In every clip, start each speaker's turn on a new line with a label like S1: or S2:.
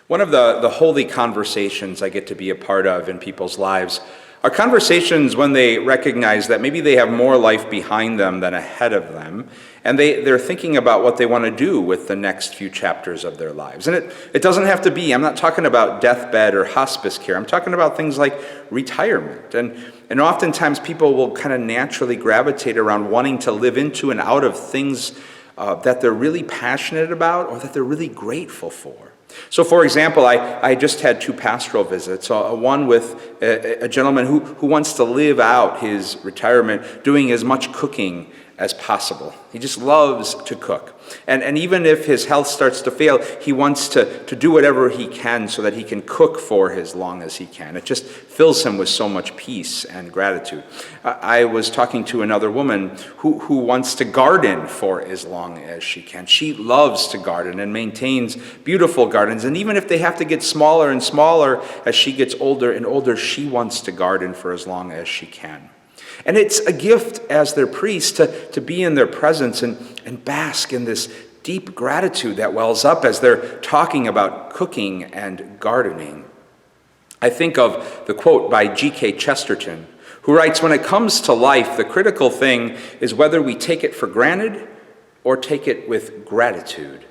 S1: One of the holy conversations I get to be a part of in people's lives are conversations when they recognize that maybe they have more life behind them than ahead of them, and they're thinking about what they want to do with the next few chapters of their lives. And it doesn't have to be, I'm not talking about deathbed or hospice care, I'm talking about things like retirement. And oftentimes people will kind of naturally gravitate around wanting to live into and out of things that they're really passionate about or that they're really grateful for. So, for example, I just had 2 pastoral visits, one with a gentleman who wants to live out his retirement doing as much cooking as possible. He just loves to cook. And even if his health starts to fail, he wants to do whatever he can so that he can cook for as long as he can. It just fills him with so much peace and gratitude. I was talking to another woman who wants to garden for as long as she can. She loves to garden and maintains beautiful gardens. And even if they have to get smaller and smaller as she gets older and older, she wants to garden for as long as she can. And it's a gift as their priest to be in their presence and bask in this deep gratitude that wells up as they're talking about cooking and gardening. I think of the quote by G.K. Chesterton, who writes, "When it comes to life, the critical thing is whether we take it for granted or take it with gratitude."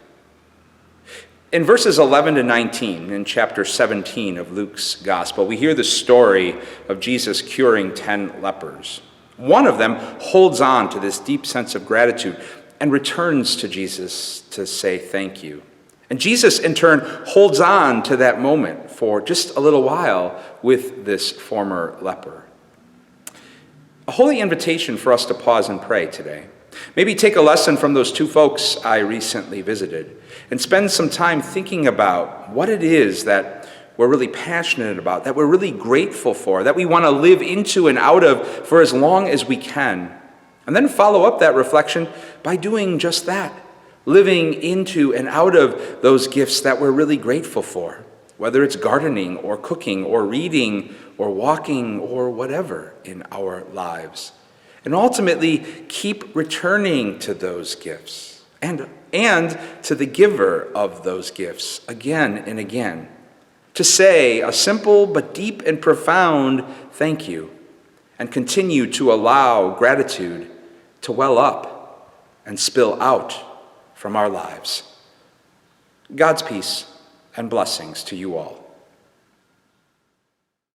S1: In verses 11 to 19, in chapter 17 of Luke's gospel, we hear the story of Jesus curing 10 lepers. One of them holds on to this deep sense of gratitude and returns to Jesus to say thank you. And Jesus, in turn, holds on to that moment for just a little while with this former leper. A holy invitation for us to pause and pray today. Maybe take a lesson from those 2 folks I recently visited and spend some time thinking about what it is that we're really passionate about, that we're really grateful for, that we want to live into and out of for as long as we can. And then follow up that reflection by doing just that, living into and out of those gifts that we're really grateful for, whether it's gardening or cooking or reading or walking or whatever in our lives. And ultimately, keep returning to those gifts and to the giver of those gifts again and again, to say a simple but deep and profound thank you, and continue to allow gratitude to well up and spill out from our lives. God's peace and blessings to you all.